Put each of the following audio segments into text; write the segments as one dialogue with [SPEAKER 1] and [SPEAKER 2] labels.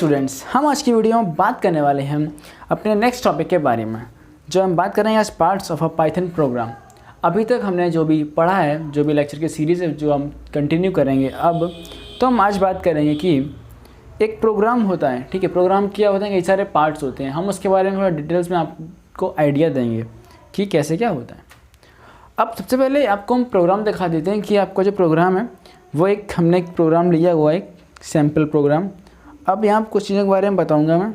[SPEAKER 1] Students, हम आज की वीडियो में बात करने वाले हैं अपने नेक्स्ट टॉपिक के बारे में, जो हम बात कर रहे हैं आज parts of a Python programme. अभी तक हमने जो भी पढ़ा है, जो भी लेक्चर की सीरीज़ है, जो हम कंटिन्यू करेंगे अब, तो हम आज बात करेंगे कि एक प्रोग्राम होता है। ठीक है, प्रोग्राम क्या होता है, कई सारे पार्ट्स होते हैं। हम उसके बारे में थोड़ा डिटेल्स में आपको आइडिया देंगे कि कैसे क्या होता है। अब सबसे पहले आपको हम प्रोग्राम दिखा देते हैं कि आपका जो प्रोग्राम है वो हमने एक प्रोग्राम लिया हुआ है, एक सैम्पल प्रोग्राम। अब यहाँ कुछ चीज़ों के बारे में बताऊंगा मैं।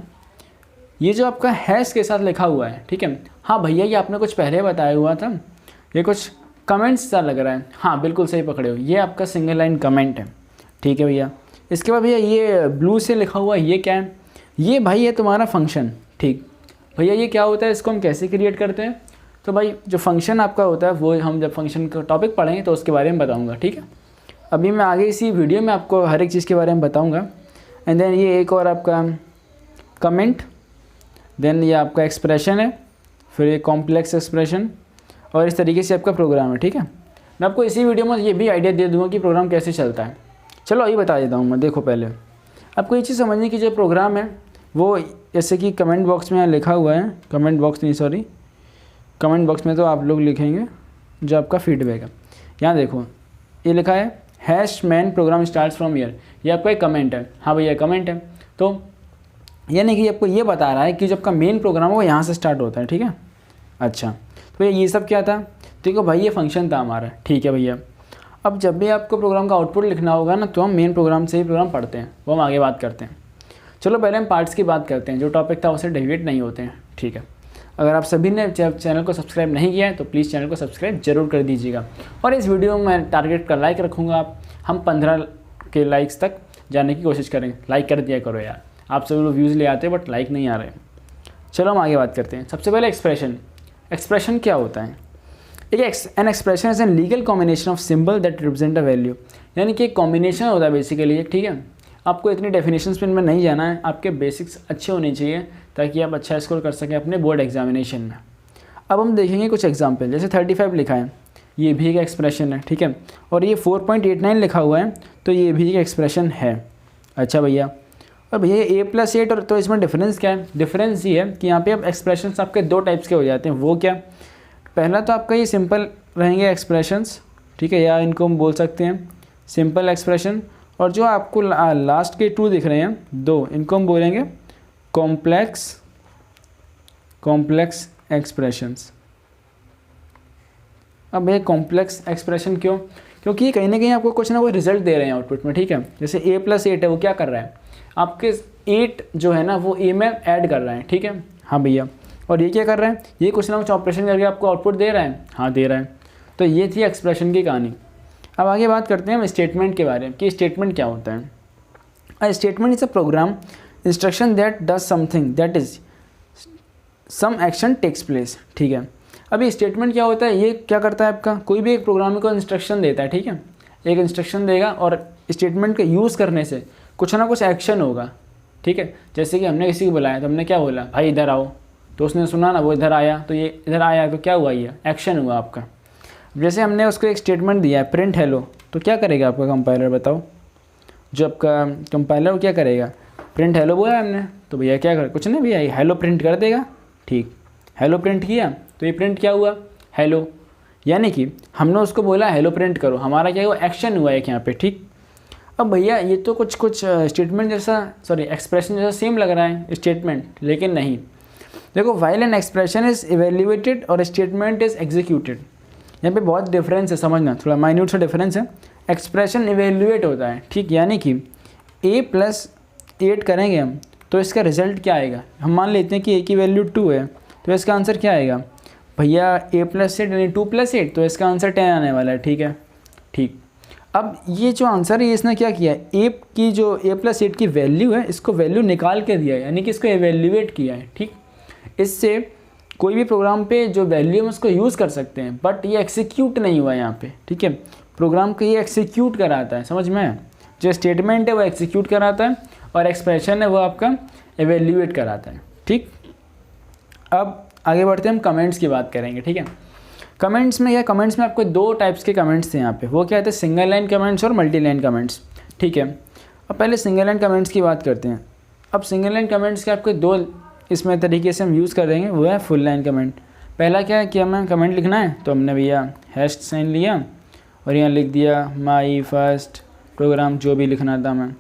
[SPEAKER 1] ये जो आपका हैश के साथ लिखा हुआ है, ठीक है। हाँ भैया, ये आपने कुछ पहले बताया हुआ था, ये कुछ कमेंट्स सा लग रहा है। हाँ बिल्कुल सही पकड़े हो, ये आपका सिंगल लाइन कमेंट है। ठीक है भैया। इसके बाद भैया ये ब्लू से लिखा हुआ ये क्या है? ये भाई है तुम्हारा फंक्शन। ठीक भैया, ये क्या होता है, इसको हम कैसे क्रिएट करते हैं? तो भाई जो फंक्शन आपका होता है वो हम जब फंक्शन का टॉपिक पढ़ेंगे तो उसके बारे में बताऊँगा। ठीक है, अभी मैं आगे इसी वीडियो में आपको हर एक चीज़ के बारे में बताऊँगा। एंड देन ये एक और आपका कमेंट, देन ये आपका एक्सप्रेशन है, फिर ये कॉम्प्लेक्स एक्सप्रेशन, और इस तरीके से आपका प्रोग्राम है। ठीक है, मैं आपको इसी वीडियो में ये भी आइडिया दे दूँगा कि प्रोग्राम कैसे चलता है। चलो अभी बता देता हूँ मैं। देखो, पहले आपको ये चीज़ समझने की, जो प्रोग्राम है वो जैसे कि कमेंट बॉक्स में यहाँ लिखा हुआ है, कमेंट बॉक्स में तो आप लोग लिखेंगे जो आपका फीडबैक है। यहाँ देखो ये लिखा है hash main program start from year. ये आपका एक कमेंट है। हाँ भैया कमेंट है, तो यानी कि आपको ये बता रहा है कि जो आपका मेन प्रोग्राम है वो यहाँ से स्टार्ट होता है। ठीक है, अच्छा तो भैया ये सब क्या था? देखो भाई ये फंक्शन था हमारा। ठीक है भैया, अब जब भी आपको प्रोग्राम का आउटपुट लिखना होगा ना, तो हम मेन प्रोग्राम से ही प्रोग्राम पढ़ते हैं, वो हम आगे बात करते हैं। चलो पहले हम पार्ट्स की बात करते हैं। जो टॉपिक था उससे डेविएट नहीं होते हैं। ठीक है, अगर आप सभी ने चैनल को सब्सक्राइब नहीं किया है तो प्लीज़ चैनल को सब्सक्राइब जरूर कर दीजिएगा। और इस वीडियो में मैं टारगेट का लाइक रखूँगा, हम 15 के लाइक्स तक जाने की कोशिश करेंगे। लाइक कर दिया करो यार, आप सभी लोग व्यूज़ ले आते हैं बट लाइक नहीं आ रहे। चलो हम आगे बात करते हैं। सबसे पहले एक्सप्रेशन क्या होता है? An expression is an legal combination of symbol that represent a value. यानी कि एक कॉम्बिनेशन होता है बेसिकली। ठीक है, आपको इतनी डेफिनेशंस में नहीं जाना है, आपके बेसिक्स अच्छे होने चाहिए ताकि आप अच्छा स्कोर कर सकें अपने बोर्ड एग्जामिनेशन में। अब हम देखेंगे कुछ एग्जाम्पल। जैसे 35 लिखा है, ये भी एक एक्सप्रेशन है। ठीक है, और ये 4.89 लिखा हुआ है, तो ये भी एक एक्सप्रेशन है। अच्छा भैया, और भैया ये A+8, और तो इसमें डिफरेंस क्या है? डिफरेंस ये है कि यहाँ पे अब एक्सप्रेशंस आपके दो टाइप्स के हो जाते हैं। वो क्या? पहला तो आपका ये सिंपल रहेंगे एक्सप्रेशंस। ठीक है, या इनको हम बोल सकते हैं सिंपल एक्सप्रेशन, और जो आपको लास्ट के 2 दिख रहे हैं, 2, इनको हम बोलेंगे कॉम्प्लेक्स एक्सप्रेशंस। अब भैया कॉम्प्लेक्स एक्सप्रेशन क्यों? क्योंकि ये कहीं ना कहीं आपको कुछ ना कोई रिजल्ट दे रहे हैं आउटपुट में। ठीक है, जैसे A+8 है, वो क्या कर रहा है? आपके 8 जो है ना वो A में ऐड कर रहा है। ठीक है, हाँ भैया, और ये क्या कर रहा है? ये कुछ ना कुछ ऑपरेशन करके आपको आउटपुट दे रहा है। हाँ दे रहा है। तो ये थी एक्सप्रेशन की कहानी। अब आगे बात करते हैं हम स्टेटमेंट के बारे में कि स्टेटमेंट क्या होता है। A statement is a program instruction that does something, that is some action takes place. ठीक है, अभी स्टेटमेंट क्या होता है? ये क्या करता है? आपका कोई भी एक प्रोग्राम को इंस्ट्रक्शन देता है। ठीक है, एक इंस्ट्रक्शन देगा और स्टेटमेंट का यूज़ करने से कुछ ना कुछ एक्शन होगा। ठीक है, जैसे कि हमने किसी को बुलाया तो हमने क्या बोला, भाई इधर आओ, तो उसने सुना ना, वो इधर आया, तो ये इधर आया, तो क्या हुआ? ये एक्शन हुआ आपका। जैसे हमने उसको एक स्टेटमेंट दिया है प्रिंट हेलो, तो क्या करेगा आपका कंपाइलर? बताओ, जो आपका कंपाइलर वो क्या करेगा? प्रिंट हेलो बोला हमने, तो भैया क्या कर, कुछ नहीं भैया, ये हेलो प्रिंट कर देगा। ठीक, हेलो प्रिंट किया, तो ये प्रिंट क्या हुआ? हेलो। यानी कि हमने उसको बोला हेलो प्रिंट करो, हमारा क्या हुआ? एक्शन हुआ एक यहाँ पे। ठीक, अब भैया ये तो कुछ स्टेटमेंट जैसा, एक्सप्रेशन जैसा सेम लग रहा है स्टेटमेंट, लेकिन नहीं। देखो, while an expression is evaluated और स्टेटमेंट इज एग्जीक्यूटेड, यहाँ पे बहुत डिफरेंस है, समझना, थोड़ा माइन्यूट सा डिफरेंस है। एक्सप्रेशन इवेल्युएट होता है। ठीक, यानी कि A+8 करेंगे हम, तो इसका रिजल्ट क्या आएगा? हम मान लेते हैं कि A की वैल्यू 2 है, तो इसका आंसर क्या आएगा भैया? A+8 यानी 2+8, तो इसका आंसर 10 आने वाला है। ठीक है, ठीक। अब ये जो आंसर है, इसने क्या किया है? A की जो A+8 की वैल्यू है, इसको वैल्यू निकाल के दिया है, यानी कि इसको एवेल्युएट किया है। ठीक, इससे कोई भी प्रोग्राम पे जो वैल्यू हम उसको यूज़ कर सकते हैं, बट ये एक्सिक्यूट नहीं हुआ यहाँ पे। ठीक है, प्रोग्राम को ये एक्सिक्यूट कराता है, समझ में? जो स्टेटमेंट है वो एक्सिक्यूट कराता है और एक्सप्रेशन है वो आपका एवेल्युएट कराता है। ठीक, अब आगे बढ़ते हैं, हम कमेंट्स की बात करेंगे। ठीक है, कमेंट्स में कमेंट्स में आपको 2 टाइप्स के कमेंट्स थे यहाँ पे। वो क्या थे? सिंगल लाइन कमेंट्स और मल्टी लाइन कमेंट्स। ठीक है, अब पहले सिंगल लाइन कमेंट्स की बात करते हैं। अब सिंगल लाइन कमेंट्स के आपके दो इसमें तरीके से हम यूज़ कर देंगे, वो है फुल लाइन कमेंट। पहला क्या है कि हमें कमेंट लिखना है तो हमने भैया हैश साइन लिया और यहाँ लिख दिया माई फर्स्ट प्रोग्राम, जो भी लिखना था हमें,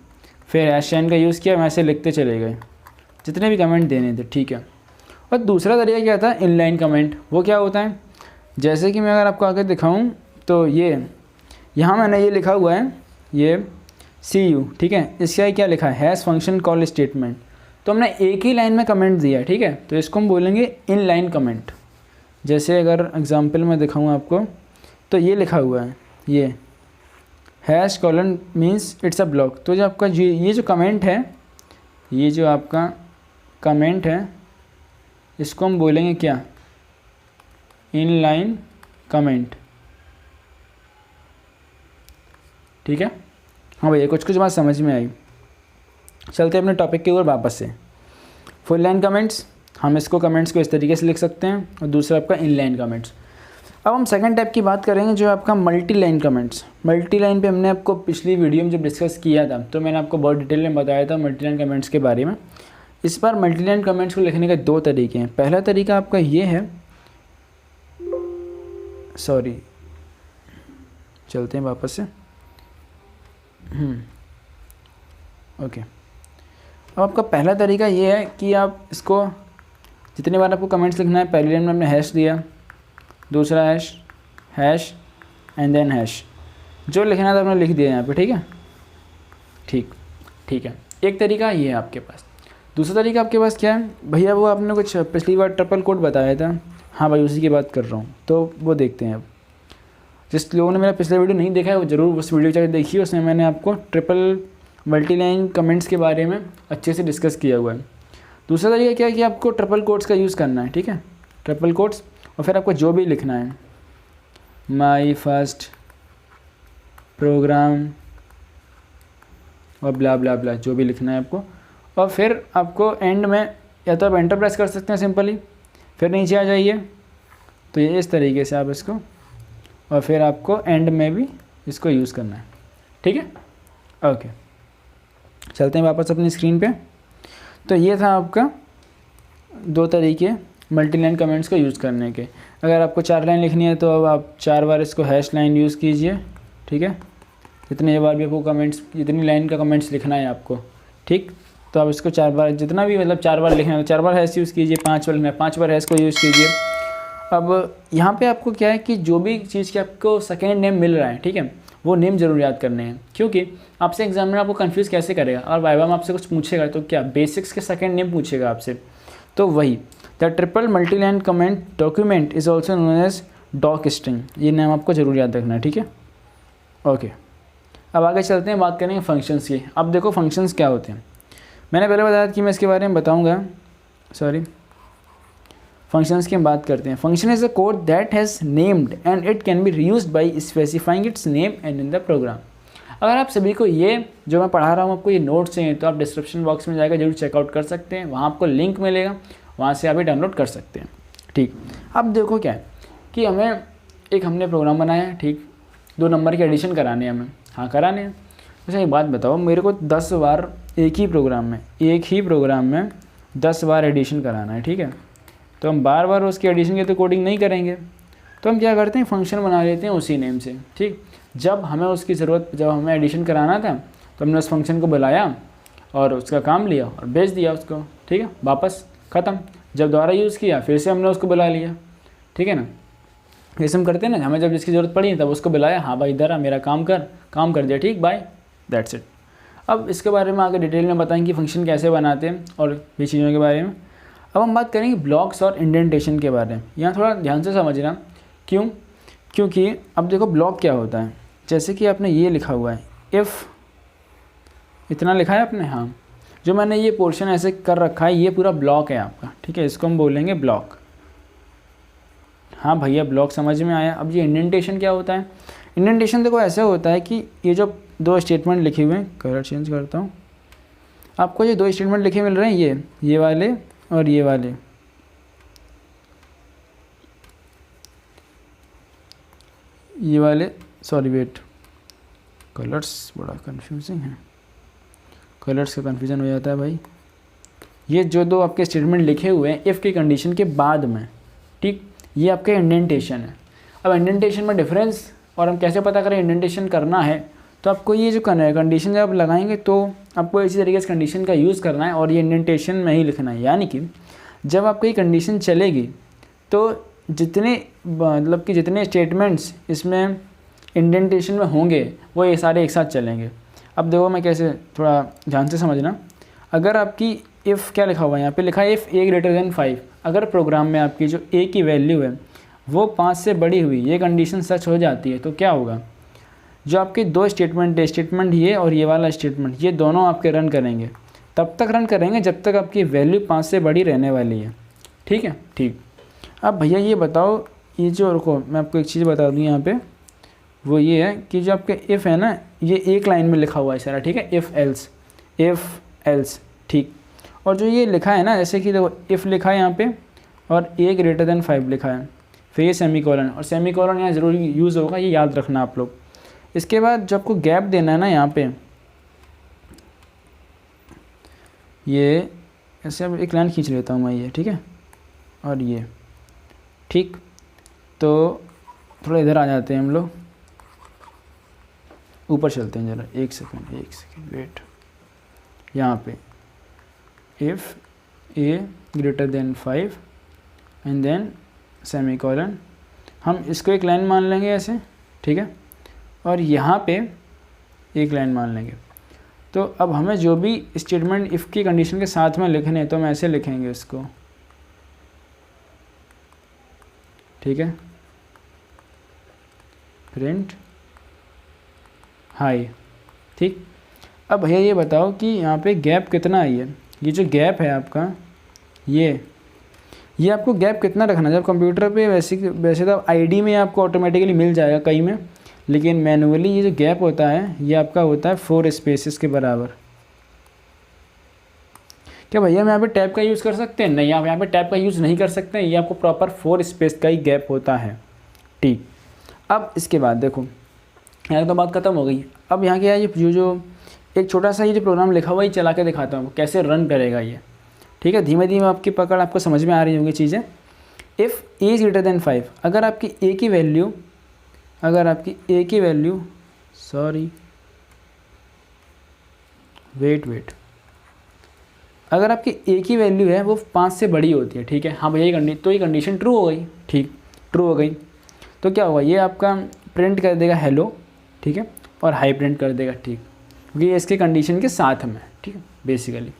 [SPEAKER 1] फिर हैश साइन का यूज़ किया, वैसे लिखते चले गए जितने भी कमेंट देने थे, ठीक है। और दूसरा तरीका क्या था, इनलाइन कमेंट। वो क्या होता है, जैसे कि मैं अगर आपको आगे दिखाऊं तो ये यहाँ मैंने ये लिखा हुआ है, ये CU, ठीक है। इसका क्या लिखा है, हैश फंक्शन कॉल स्टेटमेंट। तो हमने एक ही लाइन में कमेंट दिया, ठीक है, तो इसको हम बोलेंगे इन लाइन कमेंट। जैसे अगर एग्जांपल में दिखाऊं आपको तो ये लिखा हुआ है, ये hash colon means it's a block. तो जो आपका ये जो कमेंट है, ये जो आपका कमेंट है, इसको हम बोलेंगे क्या, इन लाइन कमेंट, ठीक है। हाँ भैया, कुछ कुछ बात समझ में आई। चलते हैं अपने टॉपिक के ऊपर वापस से। फुल लाइन कमेंट्स, हम इसको कमेंट्स को इस तरीके से लिख सकते हैं, और दूसरा आपका इन लाइन कमेंट्स। अब हम सेकंड टाइप की बात करेंगे, जो आपका multi line comments. Multi line पे हमने आपको पिछली वीडियो में जब डिस्कस किया था तो मैंने आपको बहुत डिटेल में बताया था मल्टी लाइन कमेंट्स के बारे में। इस बार मल्टी लाइन कमेंट्स को लिखने के दो तरीके हैं। पहला तरीका आपका ये है, सॉरी चलते हैं वापस से, ओके। अब आपका पहला तरीका ये है कि आप इसको जितनी बार आपको कमेंट्स लिखना है, पहली लाइन में हमने हैश दिया, दूसरा hash, hash and then hash, जो लिखना था आपने लिख दिया यहाँ पे, ठीक है, ठीक है। एक तरीका ये है आपके पास। दूसरा तरीका आपके पास क्या है भैया, वो आपने कुछ पिछली बार ट्रिपल कोड बताया था, हाँ भाई उसी की बात कर रहा हूँ, तो वो देखते हैं। अब जिस लोगों ने मेरा पिछला वीडियो नहीं देखा है वो ज़रूर उस वीडियो जाकर देखिए, उसमें मैंने आपको ट्रिपल मल्टी लाइन कमेंट्स के बारे में अच्छे से डिस्कस किया हुआ है। दूसरा तरीका क्या है कि आपको ट्रिपल कोट्स का यूज़ करना है, ठीक है, ट्रिपल कोट्स, और फिर आपको जो भी लिखना है, माई फर्स्ट प्रोग्राम और ब्ला ब्ला ब्ला, जो भी लिखना है आपको, और फिर आपको एंड में या तो आप एंटर प्रेस कर सकते हैं सिंपली, फिर नीचे आ जाइए, तो ये इस तरीके से आप इसको, और फिर आपको एंड में भी इसको यूज़ करना है, ठीक है, ओके। चलते हैं वापस अपनी स्क्रीन पे। तो ये था आपका दो तरीके मल्टी लाइन कमेंट्स को यूज़ करने के। अगर आपको 4 लाइन लिखनी है तो अब आप 4 बार इसको हैश लाइन यूज़ कीजिए, ठीक है, जितने बार भी आपको कमेंट्स, जितनी लाइन का कमेंट्स लिखना है आपको, ठीक, तो आप इसको 4 बार, जितना भी मतलब 4 बार लिखना है तो 4 बार हैश यूज़ कीजिए, 5 बार लिखना है 5 बार हैश को यूज़ कीजिए। अब यहाँ पे आपको क्या है कि जो भी चीज़ की आपको सेकेंड नेम मिल रहा है, ठीक है, वो नेम ज़रूर याद करने हैं, क्योंकि आपसे एग्जामिनर आपको कंफ्यूज कैसे करेगा, और वाइवा में आपसे कुछ पूछेगा तो क्या बेसिक्स के सेकेंड नेम पूछेगा आपसे, तो वही the triple multi line comment document is also known as doc string, ये नाम आपको ज़रूर याद रखना है, ठीक है, ओके। अब आगे चलते हैं, बात करेंगे फंक्शंस की। अब देखो फंक्शंस क्या होते हैं, मैंने पहले बताया कि मैं इसके बारे में बताऊँगा, सॉरी, फंक्शंस की हम बात करते हैं। Function is a code that has named and it can be reused by specifying its name and in the program. अगर आप सभी को ये जो मैं पढ़ा रहा हूँ आपको ये नोट्स चाहिए तो आप डिस्क्रिप्शन बॉक्स में जाकर जरूर चेकआउट कर सकते हैं, वहाँ आपको लिंक मिलेगा, वहाँ से आप ये डाउनलोड कर सकते हैं, ठीक। अब देखो क्या है कि हमने प्रोग्राम बनाया है, ठीक, 2 नंबर के एडिशन कराने हैं हमें, हाँ कराने हैं। अच्छा एक बात बताओ, मेरे को 10 बार एक ही प्रोग्राम में 10 बार एडिशन कराना है, ठीक है, तो हम बार बार उसके एडिशन की तो कोडिंग नहीं करेंगे, तो हम क्या करते हैं, फंक्शन बना लेते हैं उसी नेम से, ठीक। जब हमें एडिशन कराना था तो हमने उस फंक्शन को बुलाया और उसका काम लिया और भेज दिया उसको, ठीक है, वापस ख़त्म। जब दोबारा यूज़ किया फिर से हमने उसको बुला लिया, ठीक है ना, जैसे हम करते हैं ना, हमें जब जिसकी ज़रूरत पड़ी तब उसको बुलाया, हाँ भाई इधर आ, मेरा काम कर दिया, ठीक, बाय, दैट्स इट। अब इसके बारे में आगे डिटेल में बताएंगे फंक्शन कैसे बनाते हैं और भी चीज़ों के बारे में। अब हम बात करेंगे ब्लॉक्स और इंडेंटेशन के बारे में। यहाँ थोड़ा ध्यान से समझना, क्योंकि अब देखो ब्लॉक क्या होता है, जैसे कि आपने ये लिखा हुआ है, इफ़ इतना लिखा है आपने, हाँ, जो मैंने ये पोर्शन ऐसे कर रखा है ये पूरा ब्लॉक है आपका, ठीक है, इसको हम बोलेंगे ब्लॉक। हाँ भैया ब्लॉक समझ में आया। अब ये इंडेंटेशन क्या होता है, इंडेंटेशन देखो ऐसे होता है कि ये जो 2 स्टेटमेंट लिखे हुए हैं, कलर चेंज करता हूँ, आपको ये 2 स्टेटमेंट लिखे मिल रहे हैं, ये वाले और ये वाले, सॉरी वेट, कलर्स बड़ा कंफ्यूजिंग है, कलर्स का कन्फ्यूज़न हो जाता है भाई, ये जो दो आपके स्टेटमेंट लिखे हुए हैं इफ़ की कंडीशन के बाद में, ठीक, ये आपके इंडेंटेशन है। अब इंडेंटेशन में डिफरेंस और हम कैसे पता करें इंडेंटेशन करना है, तो आपको ये जो कंडीशन जब आप लगाएंगे तो आपको इसी तरीके से कंडीशन का यूज़ करना है और ये इंडेंटेशन में ही लिखना है। यानी कि जब आपको ये कंडीशन चलेगी तो जितने मतलब कि जितने स्टेटमेंट्स इसमें इंडेंटेशन में होंगे वो ये सारे एक साथ चलेंगे। अब देखो मैं कैसे, थोड़ा ध्यान से समझना। अगर आपकी इफ़ क्या लिखा हुआ है, यहाँ पे लिखा है इफ़ ए ग्रेटर देन 5, अगर प्रोग्राम में आपकी जो ए की वैल्यू है वो 5 से बड़ी हुई, ये कंडीशन सच हो जाती है, तो क्या होगा, जो आपके दो स्टेटमेंट है, स्टेटमेंट ये और ये वाला स्टेटमेंट, ये दोनों आपके रन करेंगे। तब तक रन करेंगे जब तक आपकी वैल्यू 5 से बड़ी रहने वाली है। ठीक है, ठीक। अब भैया ये बताओ, ये जो, रुको मैं आपको एक चीज़ बता दूँ यहाँ पे, वो ये है कि जो आपके इफ़ है ना, ये एक लाइन में लिखा हुआ है सारा, ठीक है, इफ़ एल्स, ठीक। और जो ये लिखा है ना, जैसे कि देखो इफ़ लिखा है यहाँ पे और ए ग्रेटर देन 5 लिखा है, फिर ये सेमीकोलन, और सेमीकोलन यहाँ ज़रूर यूज़ होगा, ये याद रखना आप लोग। इसके बाद जो आपको गैप देना है ना यहाँ पे, ये ऐसे अब एक लाइन खींच लेता हूँ मैं, ये ठीक है, और ये ठीक। तो थोड़ा इधर आ जाते हैं हम लोग, ऊपर चलते हैं ज़रा, एक सेकंड वेट। यहाँ पे if a greater than 5 and then semicolon, हम इसको एक लाइन मान लेंगे ऐसे, ठीक है, और यहाँ पे एक लाइन मान लेंगे। तो अब हमें जो भी स्टेटमेंट इफ़ की कंडीशन के साथ में लिखने हैं तो हम ऐसे लिखेंगे इसको, ठीक है, प्रिंट हाई, ठीक। अब भैया ये बताओ कि यहाँ पे गैप कितना है, ये जो गैप है आपका, ये आपको गैप कितना रखना है। जब कंप्यूटर पे वैसे तो आईडी में आपको ऑटोमेटिकली मिल जाएगा कई में, लेकिन मैनुअली ये जो गैप होता है ये आपका होता है 4 स्पेसेस के बराबर। क्या भैया हम यहाँ पे टैब का यूज़ कर सकते हैं? नहीं, आप यहाँ पे टैब का यूज़ नहीं कर सकते हैं, ये आपको प्रॉपर 4 स्पेस का ही गैप होता है, ठीक। अब इसके बाद देखो, यहाँ तो बात खत्म हो गई। अब यहाँ क्या है, ये जो एक छोटा सा ये जो प्रोग्राम लिखा हुआ है, ये चला के दिखाता हूँ कैसे रन करेगा ये, ठीक है। धीमे धीमे आपकी पकड़ आपको समझ में आ रही होंगी चीज़ें। If A is greater than 5, अगर आपकी ए की वैल्यू अगर आपकी ए की वैल्यू है वो 5 से बड़ी होती है, ठीक है। हाँ भैया ये कंडीशन ट्रू हो गई, ठीक, ट्रू हो गई। तो क्या होगा, ये आपका प्रिंट कर देगा हेलो, ठीक है, और हाई प्रिंट कर देगा, ठीक, क्योंकि ये इसके कंडीशन के साथ में, ठीक है, बेसिकली।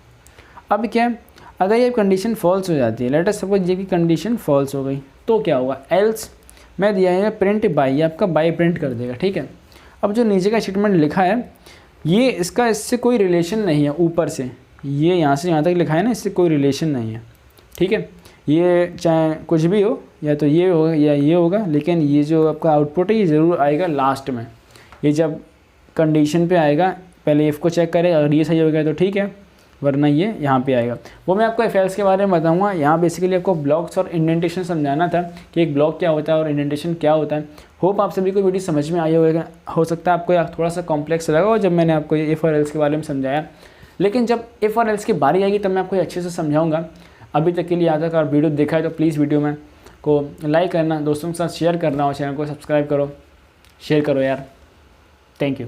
[SPEAKER 1] अब क्या है, अगर ये कंडीशन फॉल्स हो जाती है, लेट अस सपोज ये की कंडीशन फॉल्स हो गई, तो क्या होगा, एल्स मैं दिया है प्रिंट बाई, ये आपका बाई प्रिंट कर देगा, ठीक है। अब जो नीचे का स्टेटमेंट लिखा है ये इससे कोई रिलेशन नहीं है, ऊपर से ये यहाँ से यहाँ तक लिखा है ना, इससे कोई रिलेशन नहीं है, ठीक है। ये चाहे कुछ भी हो, या तो ये होगा या ये होगा, लेकिन ये जो आपका आउटपुट है ये ज़रूर आएगा लास्ट में। ये जब कंडीशन पे आएगा, पहले इफ़ को चेक करेगा, अगर ये सही हो गया तो ठीक है, वरना ये यहाँ पे आएगा। वो मैं आपको एफएल्स के बारे में बताऊंगा। यहाँ बेसिकली आपको ब्लॉक्स और इंडेंटेशन समझाना था कि एक ब्लॉक क्या होता है और इंडेंटेशन क्या होता है। होप आप सभी को वीडियो समझ में आई होगा। हो सकता है आपको थोड़ा सा कॉम्प्लेक्स लगा हो जब मैंने आपको ये इफ़ और एल्स के बारे में समझाया, लेकिन जब इफ़ और एल्स की बारी आएगी तब मैं आपको अच्छे से समझाऊँगा। अभी तक के लिए आज तक आप वीडियो देखा है तो प्लीज़ वीडियो में को लाइक करना, दोस्तों के साथ शेयर करना और चैनल को सब्सक्राइब करो, शेयर करो यार। Thank you.